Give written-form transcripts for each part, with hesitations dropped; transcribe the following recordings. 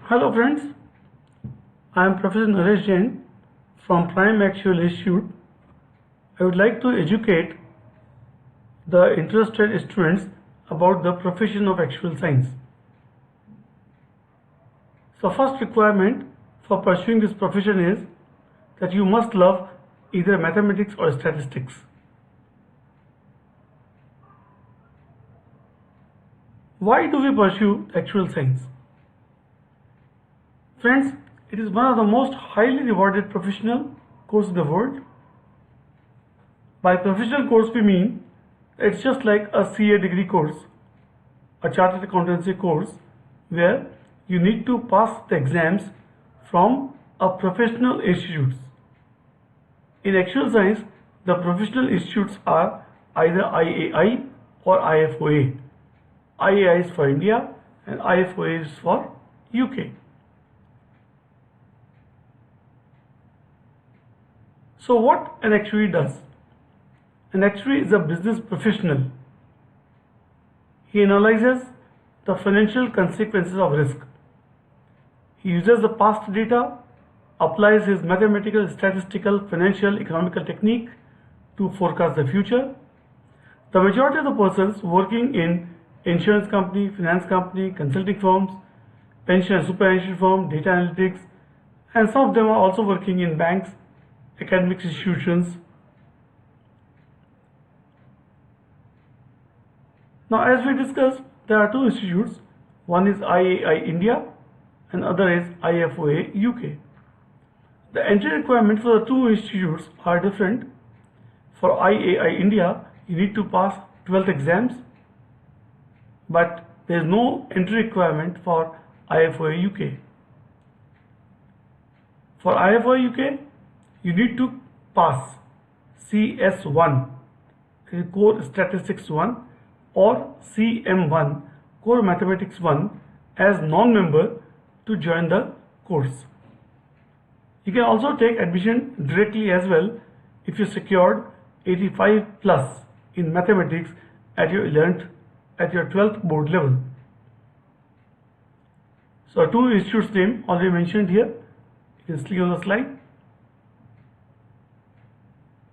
Hello friends, I am Professor Naresh Jain from Prime Actual Institute. I would like to educate the interested students about the profession of actual science. So first requirement for pursuing this profession is that you must love either mathematics or statistics. Why do we pursue actual science? Friends, it is one of the most highly rewarded professional courses in the world. By professional course we mean it's just like a CA degree course, a chartered accountancy course where you need to pass the exams from a professional institutes. In actual science, the professional institutes are either IAI or IFOA. IAI is for India and IFOA is for UK. So what an actuary does? An actuary is a business professional. He analyzes the financial consequences of risk. He uses the past data, applies his mathematical, statistical, financial, economical technique to forecast the future. The majority of the persons working in insurance company, finance company, consulting firms, pension and superannuation firm, data analytics, and some of them are also working in banks, academic institutions. Now, as we discussed, there are two institutes. One is IAI India and other is IFOA UK. The entry requirements for the two institutes are different. For IAI India, you need to pass 12th exams, but there is no entry requirement for IFOA UK. For IFOA UK, you need to pass CS1, Core Statistics 1, or CM1, Core Mathematics 1, as non-member to join the course. You can also take admission directly as well if you secured 85 plus in mathematics at your 12th board level. So two institutes name already mentioned here. You can see on the slide.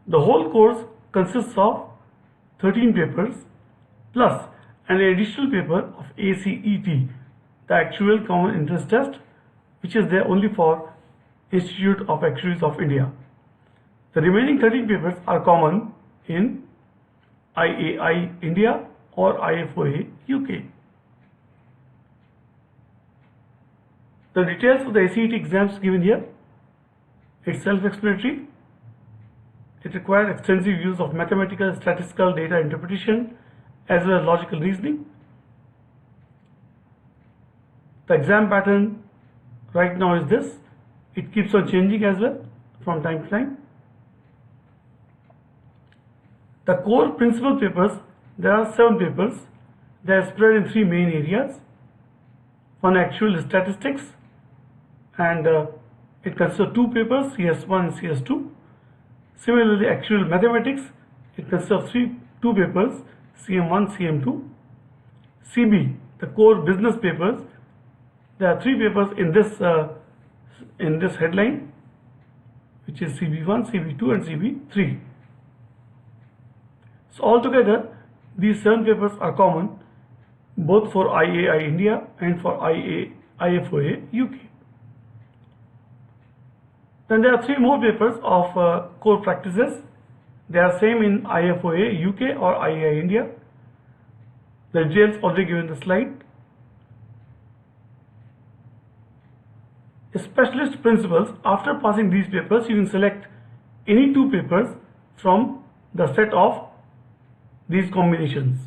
The whole course consists of 13 papers plus an additional paper of ACET, the Actual Common Interest Test, which is there only for Institute of Actuaries of India. The remaining 13 papers are common in IAI India or IFOA UK. The details of the ACET exams given here. It's self-explanatory. It requires extensive use of mathematical, statistical data interpretation as well as logical reasoning. The exam pattern right now is this. It keeps on changing as well from time to time. The core principal papers, there are 7 papers. They are spread in 3 main areas. One actual statistics, and it consists of 2 papers, CS1 and CS2. Similarly, actual mathematics, it consists of 2 papers, CM1, CM2. CB, the core business papers, there are 3 papers in this headline, which is CB1, CB2 and CB3. So altogether, these 7 papers are common both for IAI India and for IFOA UK. Then there are 3 more papers of core practices. They are same in IFOA UK or IAI India. The details already given in the slide. Specialist principles, after passing these papers, you can select any 2 papers from the set of these combinations.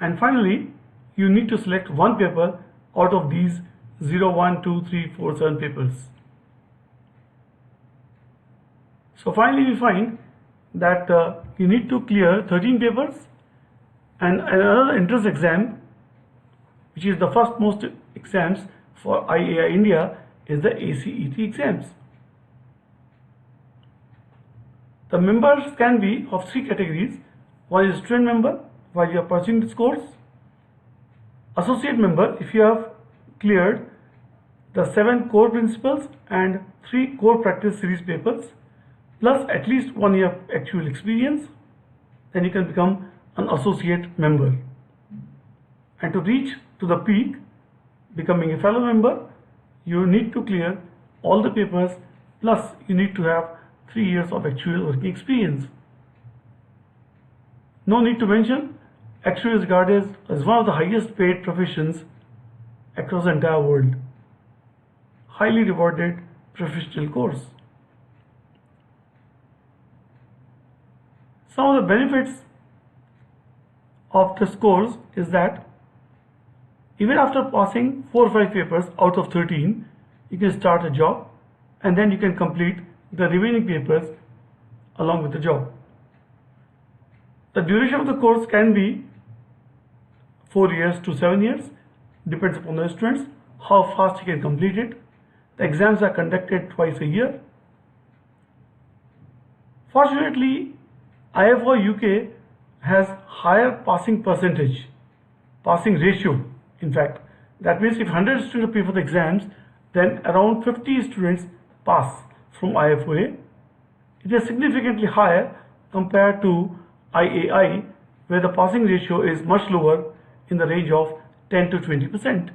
And finally, you need to select 1 paper out of these 0, 1, 2, 3, 4, 7 papers. So finally we find that you need to clear 13 papers, and another entrance exam, which is the first most exams for IAI India, is the ACET exams. The members can be of 3 categories. One is student member while you are pursuing this course, associate member if you have cleared the 7 core principles and 3 core practice series papers, plus at least 1 year of actual experience, then you can become an associate member. And to reach to the peak, becoming a fellow member, you need to clear all the papers, plus you need to have 3 years of actual working experience. No need to mention, actuary is regarded as one of the highest paid professions across the entire world. Highly rewarded professional course. Some of the benefits of this course is that even after passing 4 or 5 papers out of 13, you can start a job and then you can complete the remaining papers along with the job. The duration of the course can be 4 years to 7 years, depends upon the students, how fast you can complete it. The exams are conducted twice a year. Fortunately, IFOI UK has higher passing percentage, passing ratio. In fact, that means if 100 students appear for the exams, then around 50 students pass from IFOA. It is significantly higher compared to IAI, where the passing ratio is much lower, in the range of 10 to 20%.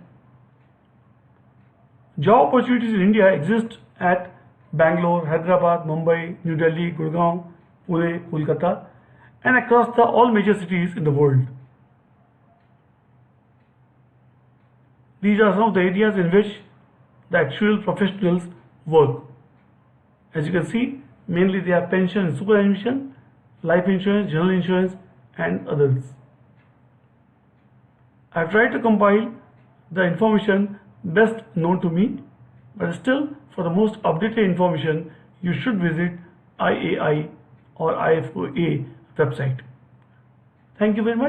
Job opportunities in India exist at Bangalore, Hyderabad, Mumbai, New Delhi, Gurgaon, Pune, Kolkata, and across all major cities in the world. These are some of the areas in which the actual professionals work. As you can see, mainly they are pension and superannuation, life insurance, general insurance, and others. I have tried to compile the information best known to me, but still, for the most updated information, you should visit IAI or IFOA website. Thank you very much.